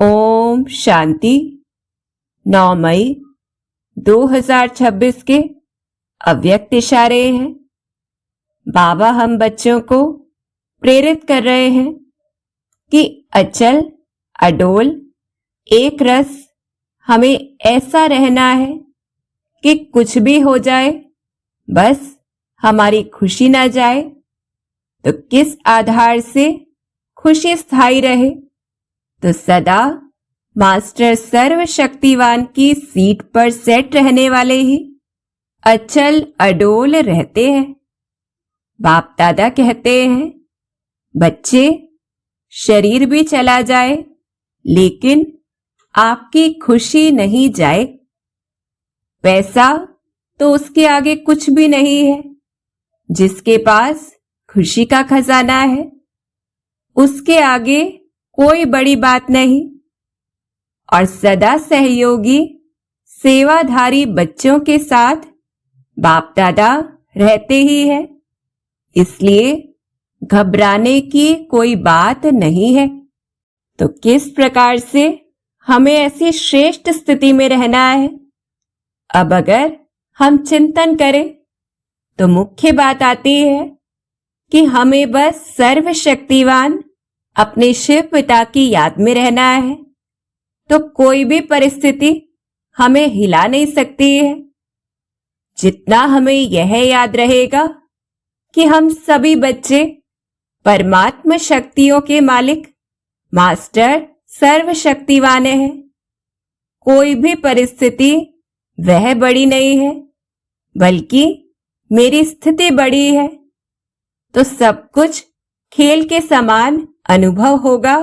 ओम शांति। 9 मई 2026 के अव्यक्त इशारे हैं। बाबा हम बच्चों को प्रेरित कर रहे हैं कि अचल अडोल एक रस हमें ऐसा रहना है कि कुछ भी हो जाए, बस हमारी खुशी ना जाए। तो किस आधार से खुशी स्थायी रहे? तो सदा मास्टर सर्वशक्तिवान की सीट पर सेट रहने वाले ही अचल अडोल रहते हैं। बाप दादा कहते हैं, बच्चे शरीर भी चला जाए लेकिन आपकी खुशी नहीं जाए। पैसा तो उसके आगे कुछ भी नहीं है। जिसके पास खुशी का खजाना है उसके आगे कोई बड़ी बात नहीं। और सदा सहयोगी सेवाधारी बच्चों के साथ बाप दादा रहते ही है, इसलिए घबराने की कोई बात नहीं है। तो किस प्रकार से हमें ऐसी श्रेष्ठ स्थिति में रहना है? अब अगर हम चिंतन करें तो मुख्य बात आती है कि हमें बस सर्वशक्तिवान अपने शिव पिता की याद में रहना है। तो कोई भी परिस्थिति हमें हिला नहीं सकती है। जितना हमें यह याद रहेगा कि हम सभी बच्चे परमात्मा शक्तियों के मालिक मास्टर सर्वशक्तिवान हैं। कोई भी परिस्थिति वह बड़ी नहीं है, बल्कि मेरी स्थिति बड़ी है। तो सब कुछ खेल के समान अनुभव होगा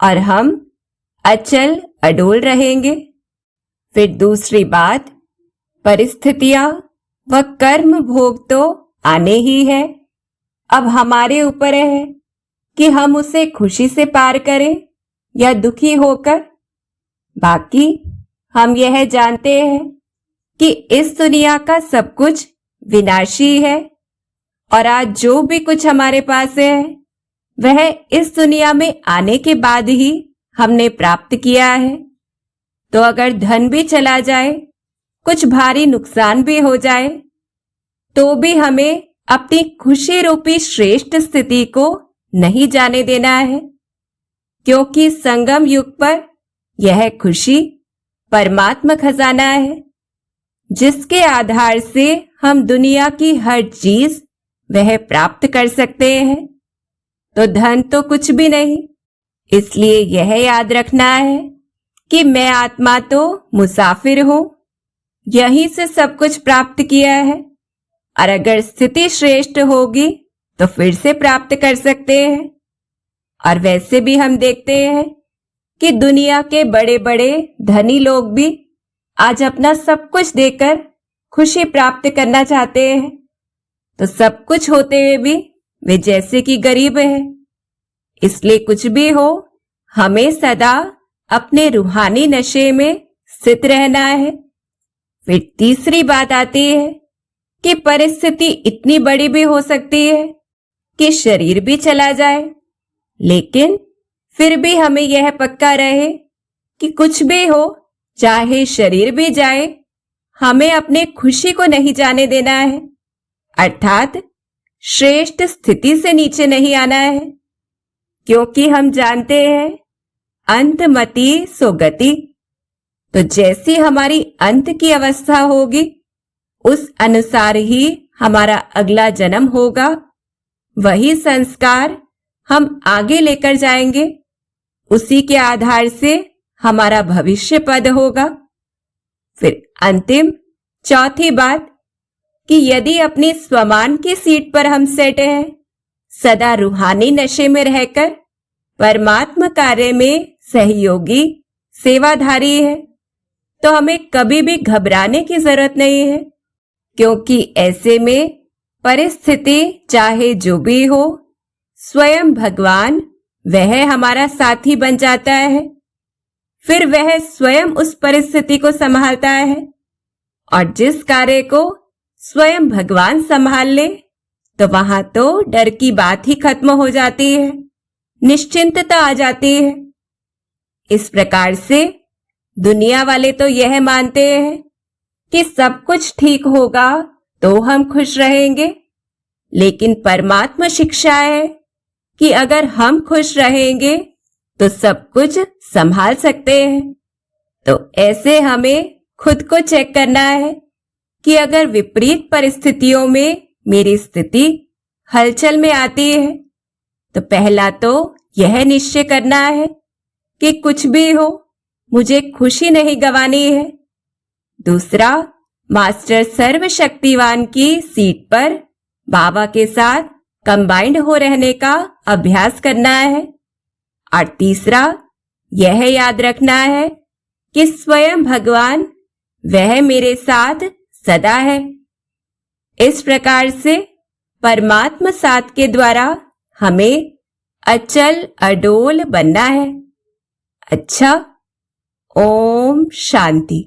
और हम अचल अडोल रहेंगे। फिर दूसरी बात, परिस्थितियां व कर्म भोग तो आने ही है। अब हमारे ऊपर है कि हम उसे खुशी से पार करें या दुखी होकर। बाकी हम यह जानते हैं कि इस दुनिया का सब कुछ विनाशी है और आज जो भी कुछ हमारे पास है वह इस दुनिया में आने के बाद ही हमने प्राप्त किया है। तो अगर धन भी चला जाए, कुछ भारी नुकसान भी हो जाए, तो भी हमें अपनी खुशी रूपी श्रेष्ठ स्थिति को नहीं जाने देना है, क्योंकि संगम युग पर यह खुशी परमात्मा खजाना है, जिसके आधार से हम दुनिया की हर चीज वह प्राप्त कर सकते हैं। तो धन तो कुछ भी नहीं, इसलिए यह याद रखना है कि मैं आत्मा तो मुसाफिर हूं, यहीं से सब कुछ प्राप्त किया है। और अगर स्थिति श्रेष्ठ होगी तो फिर से प्राप्त कर सकते हैं। और वैसे भी हम देखते हैं कि दुनिया के बड़े बड़े धनी लोग भी आज अपना सब कुछ देकर खुशी प्राप्त करना चाहते हैं। तो सब कुछ होते हुए भी वे जैसे कि गरीब है। इसलिए कुछ भी हो, हमें सदा अपने रूहानी नशे में स्थित रहना है। फिर तीसरी बात आती है कि परिस्थिति इतनी बड़ी भी हो सकती है कि शरीर भी चला जाए, लेकिन फिर भी हमें यह पक्का रहे कि कुछ भी हो, चाहे शरीर भी जाए, हमें अपने खुशी को नहीं जाने देना है। अर्थात श्रेष्ठ स्थिति से नीचे नहीं आना है, क्योंकि हम जानते हैं अंतमति सो गति। तो जैसी हमारी अंत की अवस्था होगी उस अनुसार ही हमारा अगला जन्म होगा। वही संस्कार हम आगे लेकर जाएंगे, उसी के आधार से हमारा भविष्य पद होगा। फिर अंतिम चौथी बात कि यदि अपनी स्वमान की सीट पर हम सेट हैं, सदा रूहानी नशे में रहकर परमात्मा कार्य में सहयोगी सेवाधारी है, तो हमें कभी भी घबराने की जरूरत नहीं है, क्योंकि ऐसे में परिस्थिति चाहे जो भी हो, स्वयं भगवान वह हमारा साथी बन जाता है। फिर वह स्वयं उस परिस्थिति को संभालता है, और जिस कार्य को स्वयं भगवान संभाल ले तो वहां तो डर की बात ही खत्म हो जाती है, निश्चिंतता आ जाती है। इस प्रकार से दुनिया वाले तो यह मानते हैं कि सब कुछ ठीक होगा तो हम खुश रहेंगे, लेकिन परमात्मा शिक्षा है कि अगर हम खुश रहेंगे तो सब कुछ संभाल सकते हैं। तो ऐसे हमें खुद को चेक करना है कि अगर विपरीत परिस्थितियों में मेरी स्थिति हलचल में आती है तो पहला तो यह निश्चय करना है कि कुछ भी हो मुझे खुशी नहीं गंवानी है। दूसरा, मास्टर सर्वशक्तिवान की सीट पर बाबा के साथ कंबाइंड हो रहने का अभ्यास करना है। और तीसरा, यह याद रखना है कि स्वयं भगवान वह मेरे साथ सदा है। इस प्रकार से परमात्मा साथ के द्वारा हमें अचल अडोल बनना है। अच्छा, ओम शांति।